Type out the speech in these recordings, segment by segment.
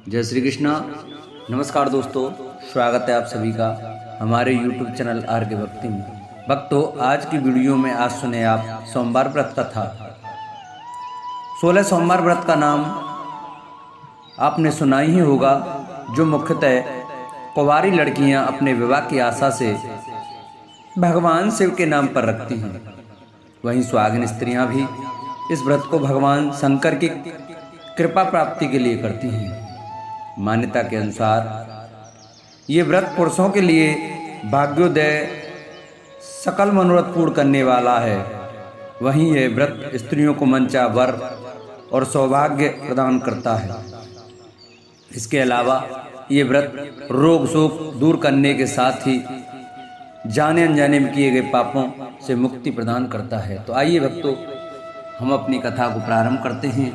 जय श्री कृष्णा। नमस्कार दोस्तों, स्वागत है आप सभी का हमारे YouTube चैनल आर के भक्ति में। भक्तों, आज की वीडियो में आज सुने आप सोमवार व्रत कथा। 16 सोमवार व्रत का नाम आपने सुना ही होगा, जो मुख्यतः कुंवारी लड़कियां अपने विवाह की आशा से भगवान शिव के नाम पर रखती हैं। वहीं सुहागिन स्त्रियां भी इस व्रत को भगवान शंकर की कृपा प्राप्ति के लिए करती हैं। मान्यता के अनुसार ये व्रत पुरुषों के लिए भाग्योदय सकल मनोरथ पूर्ण करने वाला है। वहीं यह व्रत स्त्रियों को मंचा वर और सौभाग्य प्रदान करता है। इसके अलावा ये व्रत रोग शोक दूर करने के साथ ही जाने अनजाने में किए गए पापों से मुक्ति प्रदान करता है। तो आइए भक्तों, हम अपनी कथा को प्रारंभ करते हैं।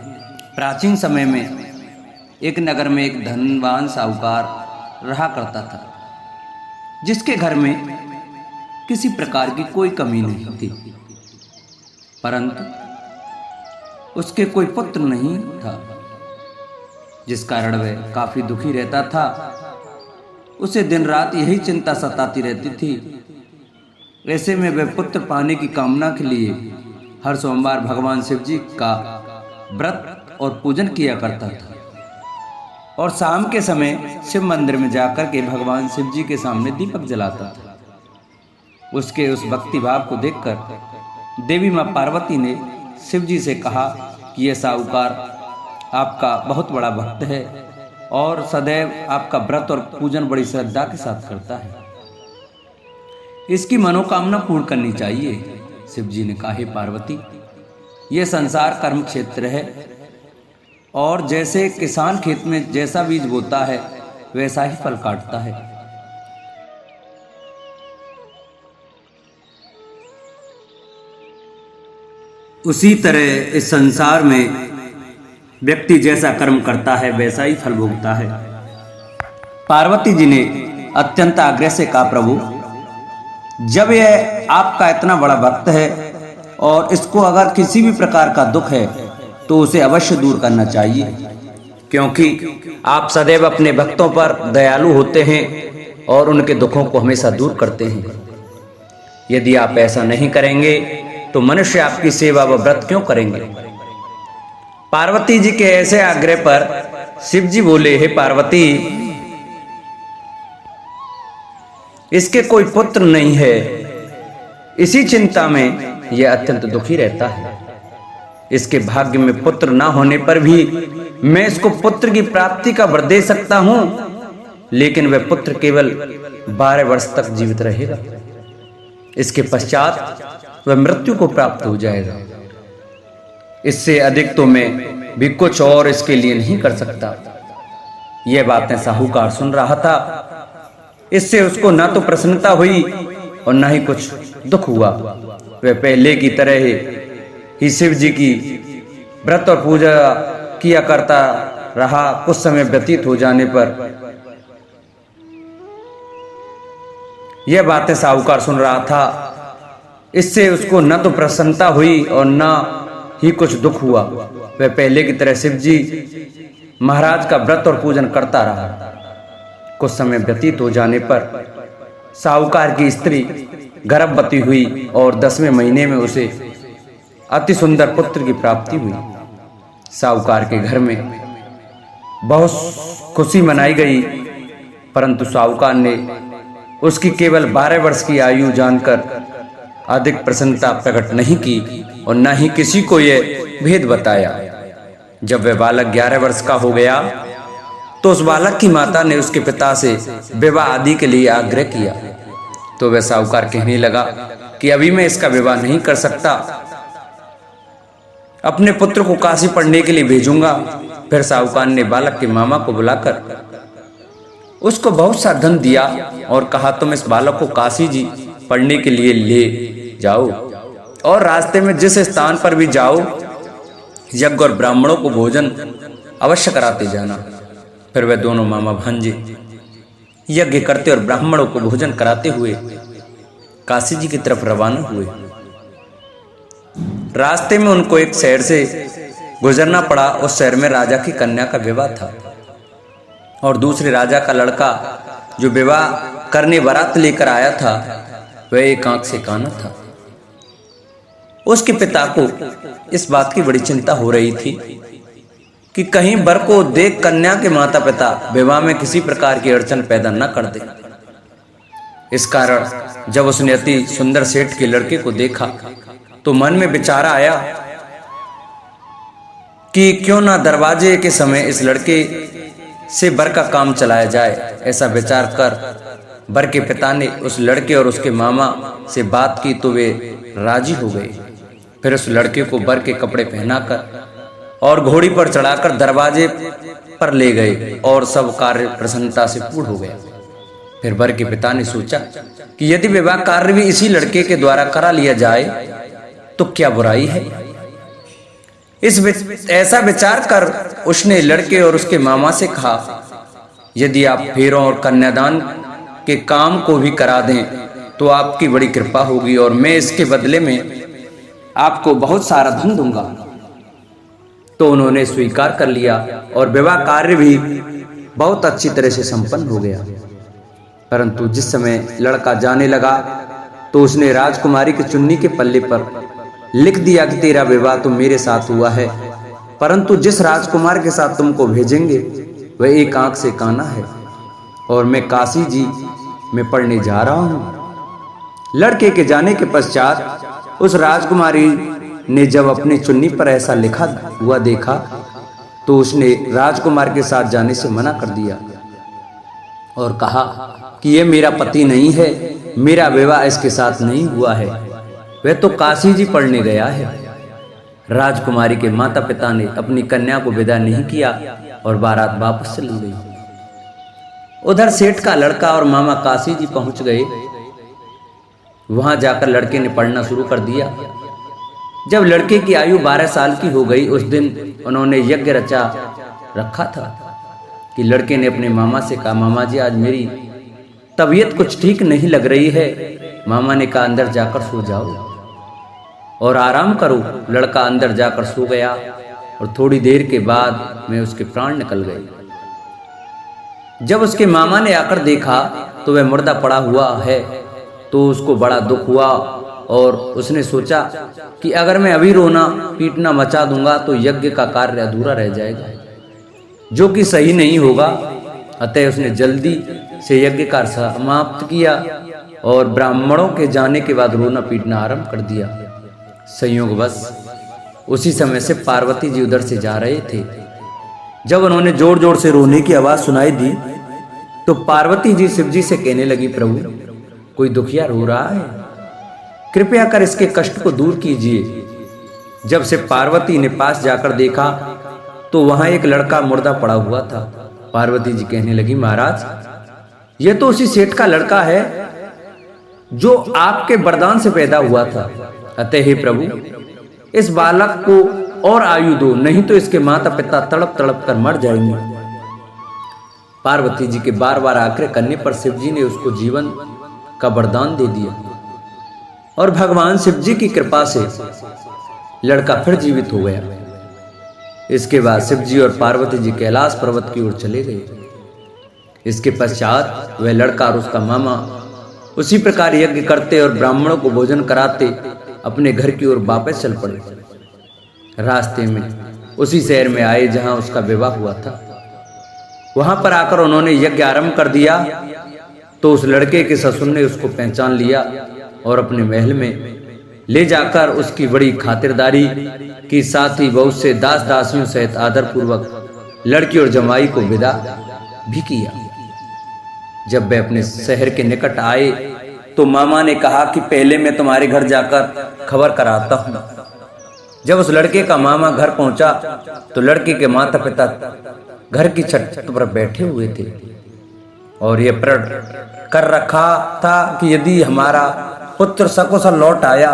प्राचीन समय में एक नगर में एक धनवान साहूकार रहा करता था, जिसके घर में किसी प्रकार की कोई कमी नहीं थी, परंतु उसके कोई पुत्र नहीं था, जिस कारण वह काफी दुखी रहता था। उसे दिन रात यही चिंता सताती रहती थी। ऐसे में वह पुत्र पाने की कामना के लिए हर सोमवार भगवान शिव जी का व्रत और पूजन किया करता था और शाम के समय शिव मंदिर में जाकर के भगवान शिव जी के सामने दीपक जलाता था। उसके उस भक्ति भाव को देखकर देवी मां पार्वती ने शिव जी से कहा कि यह साहूकार आपका बहुत बड़ा भक्त है और सदैव आपका व्रत और पूजन बड़ी श्रद्धा के साथ करता है। इसकी मनोकामना पूर्ण करनी चाहिए। शिव जी ने कहा, हे पार्वती, यह संसार कर्म क्षेत्र है और जैसे किसान खेत में जैसा बीज बोता है वैसा ही फल काटता है। उसी तरह इस संसार में व्यक्ति जैसा कर्म करता है वैसा ही फल भोगता है। पार्वती जी ने अत्यंत आग्रह से कहा, प्रभु, जब यह आपका इतना बड़ा भक्त है और इसको अगर किसी भी प्रकार का दुख है तो उसे अवश्य दूर करना चाहिए, क्योंकि आप सदैव अपने भक्तों पर दयालु होते हैं और उनके दुखों को हमेशा दूर करते हैं। यदि आप ऐसा नहीं करेंगे तो मनुष्य आपकी सेवा व व्रत क्यों करेंगे? पार्वती जी के ऐसे आग्रह पर शिव जी बोले, हे पार्वती, इसके कोई पुत्र नहीं है। इसी चिंता में यह अत्यंत दुखी रहता है। इसके भाग्य में पुत्र ना होने पर भी मैं इसको पुत्र की प्राप्ति का वर दे सकता हूं, लेकिन वह पुत्र केवल 12 वर्ष तक जीवित रहेगा। इसके पश्चात वह मृत्यु को प्राप्त हो जाएगा। इससे अधिक तो मैं भी कुछ और इसके लिए नहीं कर सकता। यह बातें साहूकार सुन रहा था। इससे उसको ना तो प्रसन्नता हुई और ना ही कुछ दुख हुआ। वह पहले की तरह ही शिव जी की व्रत और पूजा किया करता रहा। कुछ समय व्यतीत हो जाने पर यह बातें साहूकार सुन रहा था। इससे उसको न तो प्रसन्नता हुई और न ही कुछ दुख हुआ। वह पहले की तरह शिव जी महाराज का व्रत और पूजन करता रहा। कुछ समय व्यतीत हो जाने पर साहूकार की स्त्री गर्भवती हुई और 10वें महीने में उसे अति सुंदर पुत्र की प्राप्ति हुई। साहूकार के घर में बहुत खुशी मनाई गई, परंतु साहूकार ने उसकी केवल 12 वर्ष की आयु जानकर अधिक प्रसन्नता प्रकट नहीं की और न ही किसी को यह भेद बताया। जब वह बालक 11 वर्ष का हो गया तो उस बालक की माता ने उसके पिता से विवाह आदि के लिए आग्रह किया। तो वह साहूकार कहने लगा कि अभी मैं इसका विवाह नहीं कर सकता, अपने पुत्र को काशी पढ़ने के लिए भेजूंगा। फिर साहूकार ने बालक के मामा को बुलाकर उसको बहुत सा धन दिया और कहा, तुम इस बालक को काशी जी पढ़ने के लिए ले जाओ और रास्ते में जिस स्थान पर भी जाओ यज्ञ और ब्राह्मणों को भोजन अवश्य कराते जाना। फिर वह दोनों मामा भांजे यज्ञ करते और ब्राह्मणों को भोजन कराते हुए काशी जी की तरफ रवाना हुए। रास्ते में उनको एक शहर से गुजरना पड़ा। उस शहर में राजा की कन्या का विवाह था। और दूसरे राजा का लड़का जो विवाह करने बारात लेकर आया था वह एक आंख से काना था। उसके पिता को इस बात की बड़ी चिंता हो रही थी कि कहीं वर को देख कन्या के माता पिता विवाह में किसी प्रकार की अड़चन पैदा न कर दे। इस कारण जब उसने अति सुंदर सेठ के लड़के को देखा तो मन में विचार आया कि क्यों ना दरवाजे के समय इस लड़के से वर का काम चलाया जाए। ऐसा विचार कर वर के पिता ने उस लड़के और उसके मामा से बात की तो वे राजी हो गए। फिर उस लड़के को वर के कपड़े पहनाकर और घोड़ी पर चढ़ाकर दरवाजे पर ले गए और सब कार्य प्रसन्नता से पूर्ण हो गया। फिर वर के पिता ने सोचा कि यदि विवाह कार्य भी इसी लड़के के द्वारा करा लिया जाए तो क्या बुराई है। ऐसा विचार कर उसने लड़के और उसके मामा से कहा, यदि आप फेरों और कन्यादान के काम को भी करा दें तो आपकी बड़ी कृपा होगी और मैं इसके बदले में आपको बहुत सारा धन दूंगा। तो उन्होंने स्वीकार कर लिया और विवाह कार्य भी बहुत अच्छी तरह से संपन्न हो गया। परंतु जिस समय लड़का जाने लगा तो उसने राजकुमारी की चुन्नी के पल्ले पर लिख दिया कि तेरा विवाह तो मेरे साथ हुआ है, परंतु जिस राजकुमार के साथ तुमको भेजेंगे वह एक आंख से काना है और मैं काशी जी में पढ़ने जा रहा हूं। लड़के के जाने के पश्चात उस राजकुमारी ने जब अपनी चुन्नी पर ऐसा लिखा हुआ देखा तो उसने राजकुमार के साथ जाने से मना कर दिया और कहा कि यह मेरा पति नहीं है, मेरा विवाह इसके साथ नहीं हुआ है, वह तो काशी जी पढ़ने गया है। राजकुमारी के माता पिता ने अपनी कन्या को विदा नहीं किया और बारात वापस चली गई। उधर सेठ का लड़का और मामा काशी जी पहुंच गए। वहां जाकर लड़के ने पढ़ना शुरू कर दिया। जब लड़के की आयु 12 साल की हो गई उस दिन उन्होंने यज्ञ रचा रखा था कि लड़के ने अपने मामा से कहा, मामा जी आज मेरी तबीयत कुछ ठीक नहीं लग रही है। मामा ने कहा, अंदर जाकर सो जाओ और आराम करो। लड़का अंदर जाकर सो गया और थोड़ी देर के बाद में उसके प्राण निकल गए। जब उसके मामा ने आकर देखा तो वह मुर्दा पड़ा हुआ है तो उसको बड़ा दुख हुआ और उसने सोचा कि अगर मैं अभी रोना पीटना मचा दूंगा तो यज्ञ का कार्य अधूरा रह जाएगा, जो कि सही नहीं होगा। अतः उसने जल्दी से यज्ञ कार्य समाप्त किया और ब्राह्मणों के जाने के बाद रोना पीटना आरंभ कर दिया। संयोगवश उसी समय से पार्वती जी उधर से जा रहे थे। जब उन्होंने जोर जोर से रोने की आवाज सुनाई दी तो पार्वती जी शिव जी से कहने लगी, प्रभु कोई दुखिया रो रहा है, कृपया कर इसके कष्ट को दूर कीजिए। जब से पार्वती ने पास जाकर देखा तो वहां एक लड़का मुर्दा पड़ा हुआ था। पार्वती जी कहने लगी, महाराज यह तो उसी सेठ का लड़का है जो आपके वरदान से पैदा हुआ था। अतः हे प्रभु इस बालक को और आयु दो, नहीं तो इसके माता पिता तड़प तड़प कर मर जाएंगे। पार्वती जी के बार बार आग्रह करने पर शिव जी ने उसको जीवन का वरदान दे दिया और भगवान शिव जी की कृपा से लड़का फिर जीवित हो गया। इसके बाद शिव जी और पार्वती जी कैलाश पर्वत की ओर चले गए। इसके पश्चात वह लड़का और उसका मामा उसी प्रकार यज्ञ करते और ब्राह्मणों को भोजन कराते अपने घर की ओर वापस चल पड़े। रास्ते में उसी शहर में आए जहां उसका विवाह हुआ था। वहां पर आकर उन्होंने यज्ञ आरंभ कर दिया तो उस लड़के के ससुर ने उसको पहचान लिया और अपने महल में ले जाकर उसकी बड़ी खातिरदारी की, साथ ही बहुत से दास दासियों सहित आदर पूर्वक लड़की और जमाई को विदा भी किया। जब वे अपने शहर के निकट आए तो मामा ने कहा कि पहले मैं तुम्हारे घर जाकर खबर कराता हूं। जब उस लड़के का मामा घर पहुंचा तो लड़के के माता पिता घर की छत पर बैठे हुए थे और यह प्रण कर रखा था कि यदि हमारा पुत्र सकुशल लौट आया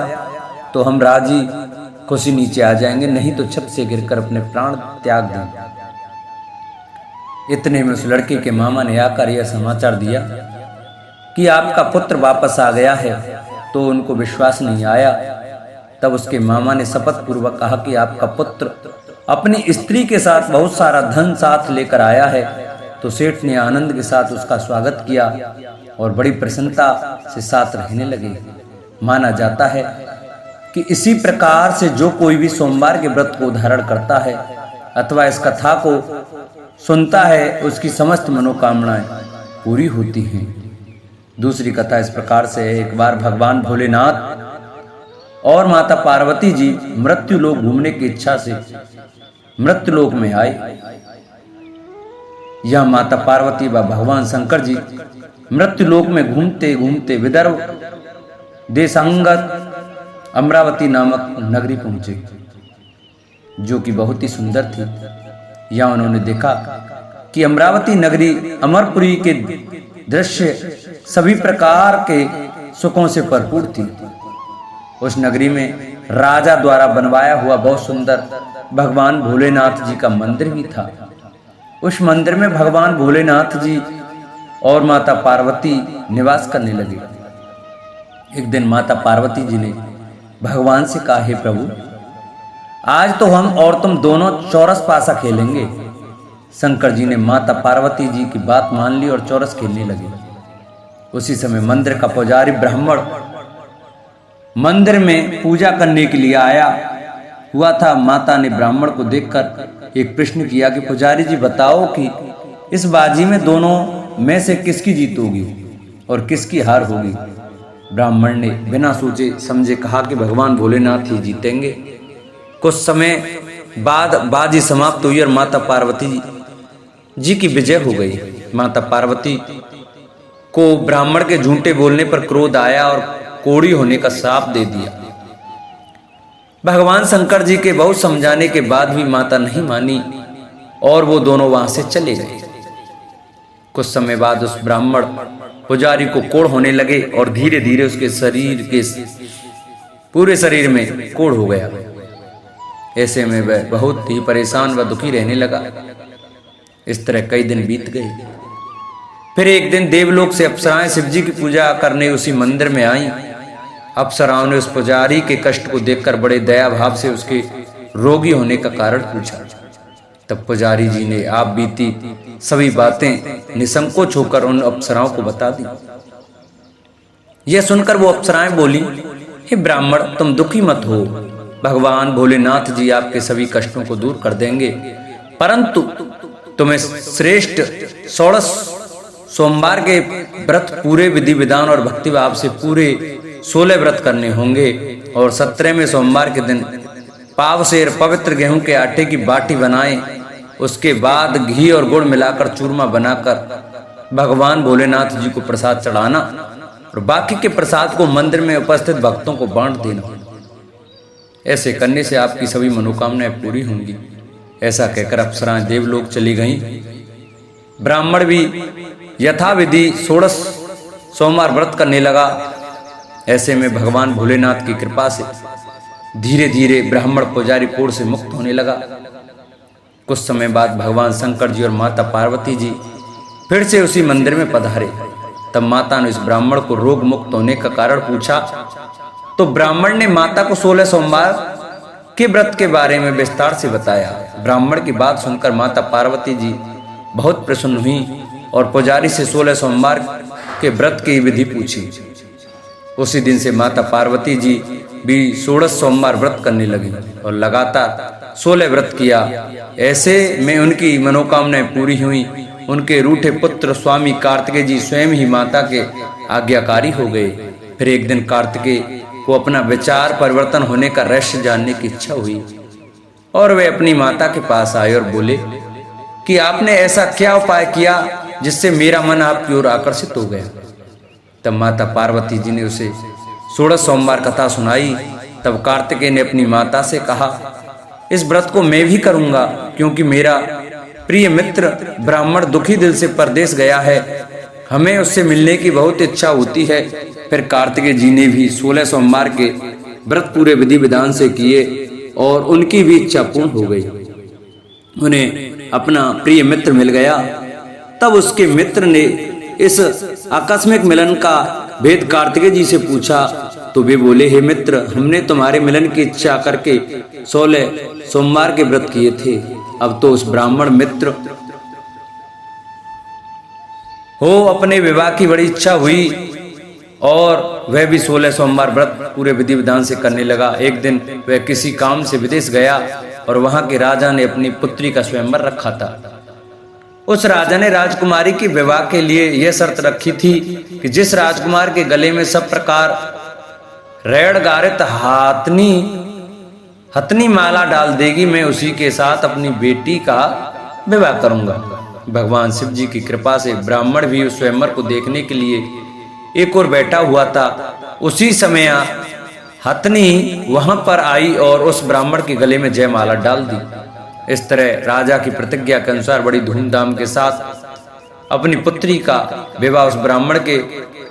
तो हम राजी खुशी नीचे आ जाएंगे, नहीं तो छत से गिरकर अपने प्राण त्याग देंगे। इतने में उस लड़के के मामा ने आकर यह समाचार दिया कि आपका पुत्र वापस आ गया है। तो उनको विश्वास नहीं आया। तब उसके मामा ने शपथ पूर्वक कहा कि आपका पुत्र अपनी स्त्री के साथ बहुत सारा धन साथ लेकर आया है तो सेठ ने आनंद के साथ उसका स्वागत किया और बड़ी प्रसन्नता से साथ रहने लगे। माना जाता है कि इसी प्रकार से जो कोई भी सोमवार के व्रत को धारण करता है अथवा इस कथा को सुनता है उसकी समस्त मनोकामनाएं पूरी होती हैं। दूसरी कथा इस प्रकार से है। एक बार भगवान भोलेनाथ और माता पार्वती जी मृत्यु लोक घूमने की इच्छा से मृत्यु लोक में आए। यह माता पार्वती व भगवान शंकर जी मृत्यु लोक में घूमते घूमते विदर्भ देशांगत अमरावती नामक नगरी पहुंचे, जो कि बहुत ही सुंदर थी। यहाँ उन्होंने देखा कि अमरावती नगरी अमरपुरी के दृश्य सभी प्रकार के सुखों से भरपूर थी। उस नगरी में राजा द्वारा बनवाया हुआ बहुत सुंदर भगवान भोलेनाथ जी का मंदिर भी था। उस मंदिर में भगवान भोलेनाथ जी और माता पार्वती निवास करने लगे। एक दिन माता पार्वती जी ने भगवान से कहा, हे प्रभु, आज तो हम और तुम दोनों चौरस पासा खेलेंगे। शंकर जी ने माता पार्वती जी की बात मान ली और चौरस खेलने लगे। उसी समय मंदिर का पुजारी ब्राह्मण मंदिर में पूजा करने के लिए आया हुआ था। माता ने ब्राह्मण को देखकर एक प्रश्न किया कि पुजारी जी बताओ कि इस बाजी में दोनों में से किसकी जीत होगी और किसकी हार होगी। ब्राह्मण ने बिना सोचे समझे कहा कि भगवान भोलेनाथ ही जीतेंगे। कुछ समय बाद बाजी समाप्त हुई और माता पार्वती जी की विजय हो गई। माता पार्वती को ब्राह्मण के झूठे बोलने पर क्रोध आया और कोढ़ी होने का श्राप दे दिया। भगवान शंकर जी के बहुत समझाने के बाद भी माता नहीं मानी और वो दोनों वहां से चले गए। कुछ समय बाद उस ब्राह्मण पुजारी को कोढ़ होने लगे और धीरे धीरे उसके शरीर के पूरे शरीर में कोढ़ हो गया। ऐसे में वह बहुत ही परेशान व दुखी रहने लगा। इस तरह कई दिन बीत गए। फिर एक दिन देवलोक से अप्सराएं शिवजी की पूजा करने उसी मंदिर में आईं। अप्सराओं ने उस पुजारी के कष्ट को देखकर बड़े दया भाव से उसके रोगी होने का कारण पूछा। तब पुजारी जी ने आप बीती सभी बातें निसंकोच होकर उन अप्सराओं को बता दी। यह सुनकर वो अप्सराएं बोली, हे ब्राह्मण, तुम दुखी मत हो, भगवान भोलेनाथ जी आपके सभी कष्टों को दूर कर देंगे, परंतु तुम्हें श्रेष्ठ 16 सोमवार के व्रत पूरे विधि विधान और भक्ति भाव से पूरे 16 व्रत करने होंगे और 17वें सोमवार के दिन पाव सेर पवित्र गेहूं के आटे की बाटी बनाएं, उसके बाद घी और गुड़ मिलाकर चूरमा बनाकर भगवान भोलेनाथ जी को प्रसाद चढ़ाना और बाकी के प्रसाद को मंदिर में उपस्थित भक्तों को बांट देना। ऐसे करने से आपकी सभी मनोकामनाएं पूरी होंगी। ऐसा कहकर अप्सराएं देवलोक चली गईं। ब्राह्मण भी यथाविधि 16 सोमवार व्रत करने लगा। ऐसे में भगवान भोलेनाथ की कृपा से धीरे धीरे ब्राह्मण पुजारी कोढ़ से मुक्त होने लगा। कुछ समय बाद भगवान शंकर जी और माता पार्वती जी फिर से उसी मंदिर में पधारे। तब माता ने इस ब्राह्मण को रोग मुक्त होने का कारण पूछा तो ब्राह्मण ने माता को 16 सोमवार के व्रत के बारे में विस्तार से बताया। ब्राह्मण की बात सुनकर माता पार्वती जी बहुत प्रसन्न हुई और पुजारी से 16 सोमवार के व्रत की विधि पूछी। उसी दिन से माता पार्वती जी भी 16 सोमवार व्रत करने लगी और लगातार 16 व्रत किया। ऐसे में उनकी मनोकामनाएं पूरी हुई। उनके रूठे पुत्र स्वामी कार्तिकेय जी स्वयं ही माता के आज्ञाकारी हो गए। फिर एक दिन कार्तिकेय को अपना विचार परिवर्तन होने का रहस्य जानने की इच्छा हुई और वे अपनी माता के पास आए और बोले कि आपने ऐसा क्या उपाय किया जिससे मेरा मन आपकी ओर आकर्षित हो गया। तब माता पार्वती जी ने उसे 16 सोमवार कथा सुनाई। तब कार्तिकेय ने अपनी माता से कहा, इस व्रत को मैं भी करूंगा क्योंकि मेरा प्रिय मित्र ब्राह्मण दुखी दिल से परदेश गया है, हमें उससे मिलने की बहुत इच्छा होती है। फिर कार्तिकेय जी ने भी 16 सोमवार के व्रत पूरे विधि विधान से किए और उनकी भी इच्छा पूर्ण हो गई। उन्हें अपना प्रिय मित्र मिल गया। तब उसके मित्र ने इस आकस्मिक मिलन का भेद कार्तिकेय जी से पूछा तो वे बोले, हे मित्र, हमने तुम्हारे मिलन की इच्छा करके 16 सोमवार के व्रत किए थे। अब तो उस ब्राह्मण मित्र हो अपने विवाह की बड़ी इच्छा हुई और वह भी 16 सोमवार व्रत पूरे विधि विधान से करने लगा। एक दिन वह किसी काम से विदेश गया और वहां के राजा ने अपनी पुत्री का स्वयंवर रखा था। उस राजा ने राजकुमारी के विवाह के लिए यह शर्त रखी थी कि जिस राजकुमार के गले में सब प्रकार रेड़ गारित हथनी माला डाल देगी, मैं उसी के साथ अपनी बेटी का विवाह करूंगा। भगवान शिव जी की कृपा से ब्राह्मण भी उस स्वयंवर को देखने के लिए एक और बैठा हुआ था। उसी समय हथनी वहां पर आई और उस ब्राह्मण के गले में जयमाला डाल दी। इस तरह राजा की प्रतिज्ञा के अनुसार बड़ी धूमधाम के साथ अपनी पुत्री का विवाह उस ब्राह्मण के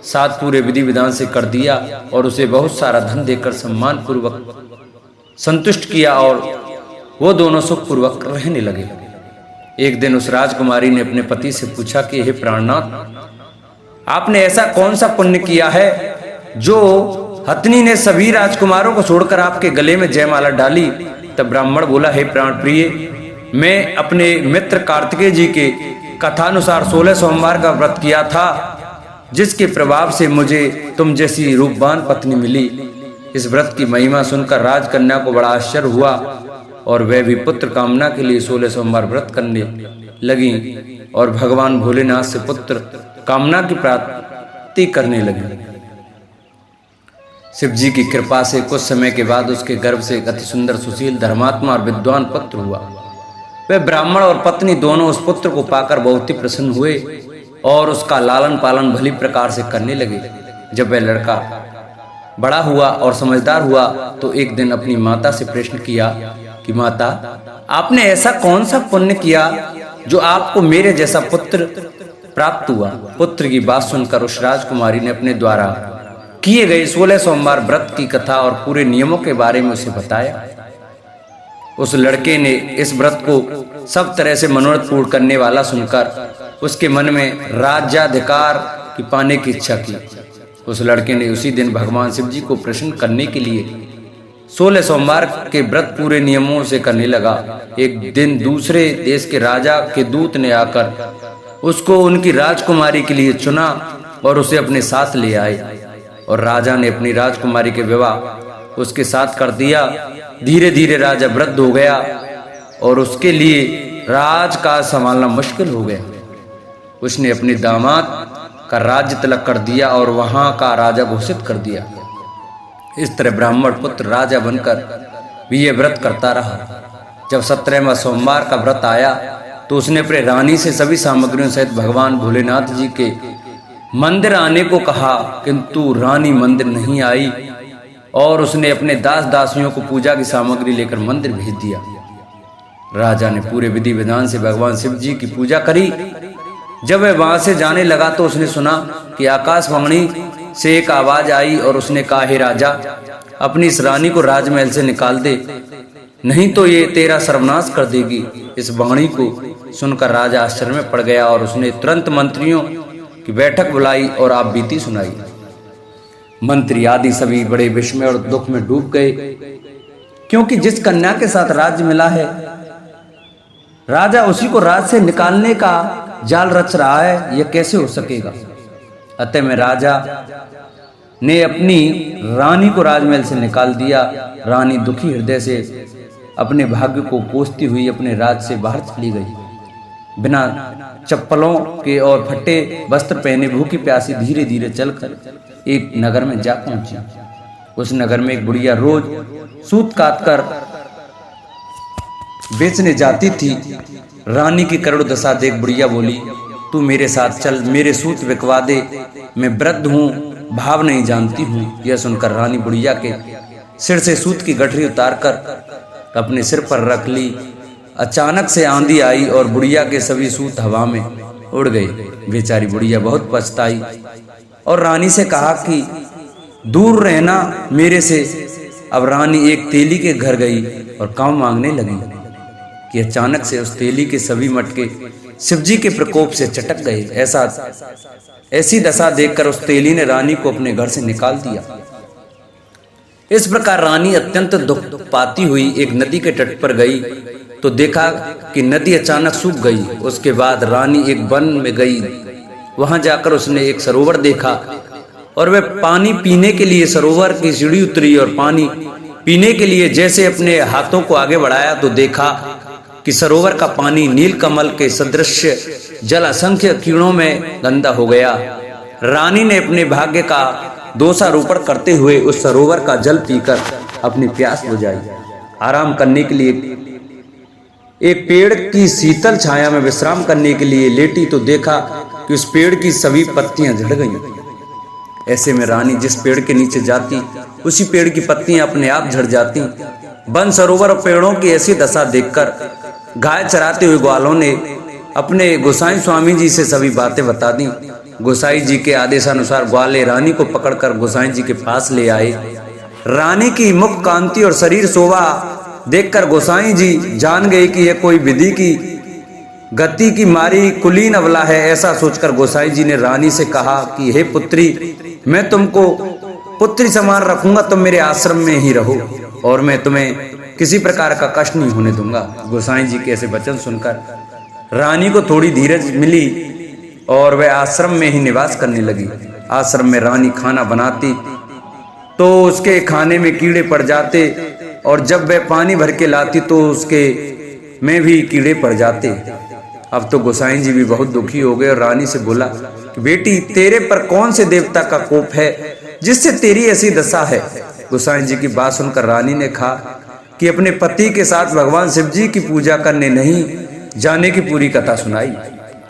साथ पूरे विधि विधान से कर दिया और उसे बहुत सारा धन देकर सम्मान पूर्वक संतुष्ट किया और वो दोनों सुख पूर्वक रहने लगे। एक दिन उस राजकुमारी ने अपने पति से पूछा कि हे प्राणनाथ, आपने ऐसा कौन सा पुण्य किया है जो हथनी ने सभी राजकुमारों को छोड़कर आपके गले में जयमाला डाली। तब ब्राह्मण बोला, हे प्राण प्रिय, मैं अपने मित्र कार्तिकेय जी के कथानुसार 16 सोमवार का व्रत किया था, जिसके प्रभाव से मुझे तुम जैसी रूपवान पत्नी मिली। इस व्रत की महिमा सुनकर राजकन्या को बड़ा आश्चर्य हुआ और वह भी पुत्र कामना के लिए 16 सोमवार व्रत करने लगी और भगवान भोलेनाथ से पुत्र कामना की प्राप्ति करने लगी। शिव जी की कृपा से कुछ समय के बाद उसके गर्भ से एक अति सुंदर, सुशील, धर्मात्मा और विद्वान पुत्र हुआ। वह ब्राह्मण और पत्नी दोनों उस पुत्र को पाकर बहुत ही प्रसन्न हुए और उसका लालन पालन भली प्रकार से करने लगे। जब वह लड़का बड़ा हुआ और समझदार हुआ तो एक दिन अपनी माता से प्रश्न किया कि माता, आपने ऐसा कौन सा पुण्य किया जो आपको मेरे जैसा पुत्र प्राप्त हुआ। पुत्र की बात सुनकर उस राजकुमारी ने अपने द्वारा किए गए 16 सोमवार व्रत की कथा और पूरे नियमों के बारे में उसे बताया। उस लड़के ने इस व्रत को सब तरह से मनोरथ पूर्ण करने वाला सुनकर उसके मन में राज्याधिकार की पाने की इच्छा की। उस लड़के ने उसी दिन भगवान शिव जी को प्रसन्न करने के लिए 16 सोमवार के व्रत पूरे नियमों से करने लगा। एक दिन दूसरे देश के राजा के दूत ने आकर उसको उनकी राजकुमारी के लिए चुना और उसे अपने साथ ले आए और राजा ने अपनी राजकुमारी के विवाह उसके साथ कर दिया। धीरे धीरे राजा वृद्ध हो गया और उसके लिए राज का संभालना मुश्किल हो गया। उसने अपने दामाद का राज्य तिलक कर दिया और वहां का राजा घोषित कर दिया। इस तरह ब्राह्मण पुत्र राजा बनकर भी यह व्रत करता रहा। जब 17वां सोमवार का व्रत आया तो उसने अपने रानी से सभी सामग्रियों सहित भगवान भोलेनाथ जी के मंदिर आने को कहा, किंतु रानी मंदिर नहीं आई और उसने अपने दास दासियों को पूजा की सामग्री लेकर मंदिर भेज दिया। राजा ने पूरे विधि विधान से भगवान शिव जी की पूजा करी। जब वह वहां से जाने लगा तो उसने सुना कि आकाशवाणी से एक आवाज आई और उसने कहा, हे राजा, अपनी इस रानी को राजमहल से निकाल दे, नहीं तो ये तेरा सर्वनाश कर देगी। इस वाणी को सुनकर राजा आश्चर्य में पड़ गया और उसने तुरंत मंत्रियों की बैठक बुलाई और आप बीती सुनाई। मंत्री आदि सभी बड़े विस्मय और दुख में डूब गए, क्योंकि जिस कन्या के साथ राज्य मिला है राजा उसी को राज से निकालने का जाल रच रहा है, यह कैसे हो सकेगा। अतः में राजा ने अपनी रानी को राजमहल से निकाल दिया। रानी दुखी हृदय से अपने भाग्य को कोसती हुई अपने राज से बाहर चली गई। बिना चप्पलों के और फटे वस्त्र पहने भूखी प्यासी धीरे धीरे चलकर एक नगर में जा पहुंची। उस नगर में एक बुढ़िया रोज सूत काट कर बेचने जाती थी। रानी की करुण दशा देख बुढ़िया बोली, तू मेरे साथ चल, मेरे सूत बिकवा दे, मैं वृद्ध हूँ, भाव नहीं जानती हूँ। यह सुनकर रानी बुढ़िया के सिर से सूत की गठरी उतारकर अपने सिर पर रख ली। अचानक से आंधी आई और बुढ़िया के सभी सूत हवा में उड़ गए। बेचारी बुढ़िया बहुत पछताई और रानी से कहा कि दूर रहना मेरे से। अब रानी एक तेली के घर गई और काम मांगने लगी कि अचानक से उस तेली के सभी मटके शिवजी के प्रकोप से चटक गए। ऐसी दशा देखकर उस तेली ने रानी को अपने घर से निकाल दिया। इस प्रकार रानी अत्यंत दुख पाती हुई एक नदी के तट पर गई तो देखा कि नदी अचानक सूख गई। उसके बाद रानी एक वन में गई वहां जाकर उसने एक सरोवर देखा और वह पानी पीने के लिए सरोवर की सीढ़ी उतरी और पानी पीने के लिए जैसे अपने हाथों को आगे बढ़ाया तो देखा कि सरोवर का पानी नीलकमल के सदृश जल असंख्य कीड़ों में गंदा हो गया। रानी ने अपने भाग्य का दोषारोपण करते हुए उस सरोवर का जल पीकर अपनी प्यास बुझाई। आराम करने के लिए एक पेड़ की शीतल छाया में विश्राम करने के लिए लेटी तो देखा कि उस पेड़ की सभी पत्तियां झड़ गईं। ऐसे में रानी जिस पेड़ के नीचे जाती उसी पेड़ की पत्तियां अपने आप झड़ जाती। वन सरोवर और पेड़ों की ऐसी दशा देखकर गाय चराते हुए ग्वालों ने अपने गोसाई स्वामी जी से सभी बातें बता दी। गोसाई जी के आदेशानुसार ग्वाले रानी को पकड़कर गोसाई जी के पास ले आए। रानी की मुख कांति और शरीर शोभा देखकर गोसाई जी जान गए कि यह कोई विधि की गति की मारी कुलीन अबला है। ऐसा सोचकर गोसाई जी ने रानी से कहा कि हे पुत्री, मैं तुमको पुत्री समान रखूंगा, तुम मेरे आश्रम में ही रहो और मैं तुम्हें किसी प्रकार का कष्ट नहीं होने दूंगा। गोसाई जी के ऐसे वचन सुनकर रानी को थोड़ी धीरज मिली और वह आश्रम में ही निवास करने लगी। आश्रम में रानी खाना बनाती तो उसके खाने में कीड़े पड़ जाते और जब वह पानी भर के लाती तो उसके में भी कीड़े पड़ जाते। अब तो गोसाई जी भी बहुत दुखी हो गए और रानी से बोला कि बेटी, तेरे पर कौन से देवता का कोप है जिससे तेरी ऐसी दशा है। गोसाई जी की बात सुनकर रानी ने कहा कि अपने पति के साथ भगवान शिव जी की पूजा करने नहीं जाने की पूरी कथा सुनाई।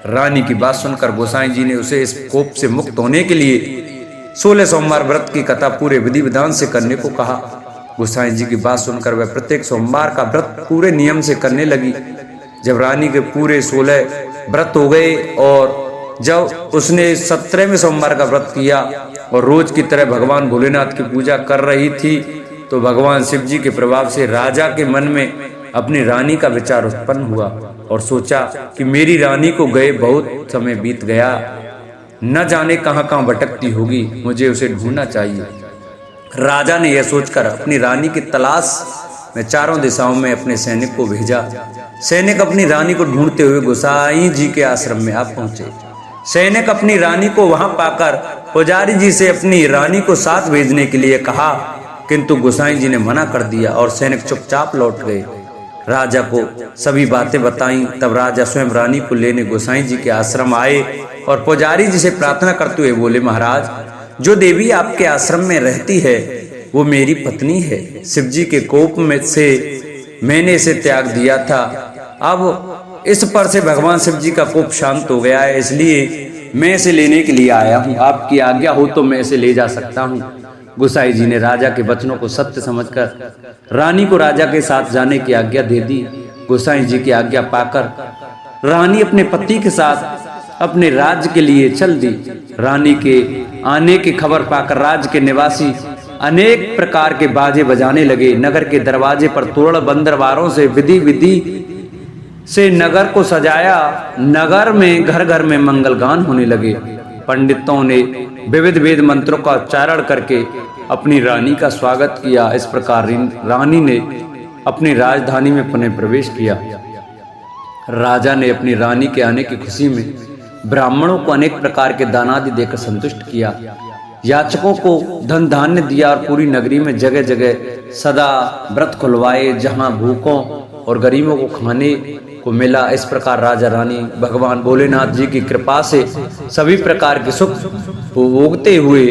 रानी की बात सुनकर गोसाई जी ने उसे इस कोप से मुक्त होने के लिए 16 सोमवार व्रत की कथा पूरे विधि विधान से करने को कहा। गोसाई जी की बात सुनकर वह प्रत्येक सोमवार का व्रत पूरे नियम से करने लगी। जब रानी के पूरे 16 व्रत हो गए और जब उसने 17वें सोमवार का व्रत किया और रोज की तरह भगवान भोलेनाथ की पूजा कर रही थी तो भगवान शिव जी के प्रभाव से राजा के मन में अपनी रानी का विचार उत्पन्न हुआ और सोचा कि मेरी रानी को गए बहुत समय बीत गया, न जाने कहां कहां भटकती होगी, मुझे उसे ढूंढना चाहिए। राजा ने यह सोचकर अपनी रानी की तलाश में चारों दिशाओं में अपने सैनिक को भेजा। सैनिक अपनी रानी को ढूंढते हुए गोसाई जी के आश्रम में आ पहुंचे। सैनिक अपनी रानी को वहां पाकर पुजारी जी से अपनी रानी को साथ भेजने के लिए कहा, किंतु गोसाई जी ने मना कर दिया और सैनिक चुपचाप लौट गए। राजा को सभी बातें बताई। तब राजा स्वयं रानी को लेने गोसाई जी के आश्रम आए और पुजारी जी से प्रार्थना करते हुए बोले, महाराज, जो देवी आपके आश्रम में रहती है वो मेरी पत्नी है। शिव जी के कोप में से मैंने इसे त्याग दिया था। अब इस पर से भगवान शिव जी का कोप शांत हो गया है, इसलिए मैं इसे लेने के लिए आया हूँ। आपकी आज्ञा हो तो मैं इसे ले जा सकता हूँ। गोसाई जी ने राजा के वचनों को सत्य समझकर रानी को राजा के साथ जाने की आज्ञा दे दी। गोसाई जी की आज्ञा पाकर रानी अपने पति के साथ अपने राज्य के लिए चल दी। रानी के आने की खबर पाकर राज्य के निवासी अनेक प्रकार के बाजे बजाने लगे। नगर के दरवाजे पर तोरण बंदरवारों से विधि से नगर को सजाया। नगर में घर घर में मंगल गान होने लगे। पंडितों ने विविध वेद मंत्रों का उच्चारण करके अपनी रानी का स्वागत किया। इस प्रकार रानी ने अपनी राजधानी में पुनः प्रवेश किया। राजा ने अपनी रानी के आने की खुशी में ब्राह्मणों को अनेक प्रकार के दानादि देकर संतुष्ट किया। याचकों को धन धान्य दिया और पूरी नगरी में जगह जगह सदा व्रत खुलवाए, जहां भूखों और गरीबों को खाने को मिला। इस प्रकार राजा रानी भगवान भोलेनाथ जी की कृपा से सभी प्रकार के सुख भोगते हुए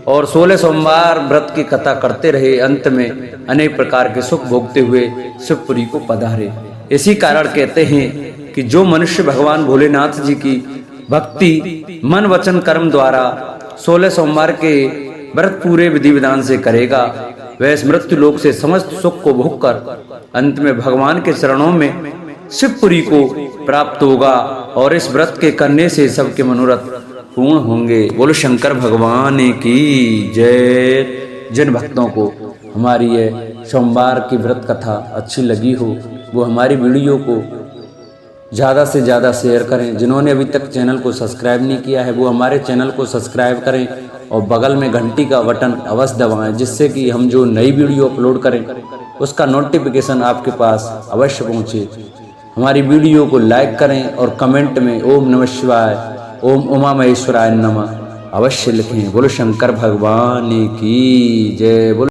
और 16 सोमवार व्रत की कथा करते रहे। अंत में अनेक प्रकार के सुख भोगते हुए शिवपुरी को पधारे। इसी कारण कहते हैं कि जो मनुष्य भगवान भोलेनाथ जी की भक्ति मन वचन कर्म द्वारा 16 सोमवार के व्रत पूरे विधि विधान से करेगा, वह इस मृत्यु लोक से समस्त सुख को भोग कर अंत में भगवान के चरणों में शिवपुरी को प्राप्त होगा और इस व्रत के करने से सबके मनोरथ पूर्ण होंगे। बोलो शंकर भगवान की जय। जिन भक्तों को हमारी यह सोमवार की व्रत कथा अच्छी लगी हो वो हमारी वीडियो को ज़्यादा से ज़्यादा शेयर करें। जिन्होंने अभी तक चैनल को सब्सक्राइब नहीं किया है वो हमारे चैनल को सब्सक्राइब करें और बगल में घंटी का बटन अवश्य दबाएं, जिससे कि हम जो नई वीडियो अपलोड करें उसका नोटिफिकेशन आपके पास अवश्य पहुँचे। हमारी वीडियो को लाइक करें और कमेंट में ओम नमः शिवाय, ओम उमा महेश्वराय नमः अवश्य लिखें। बोलो शंकर भगवान की जय। बोलो।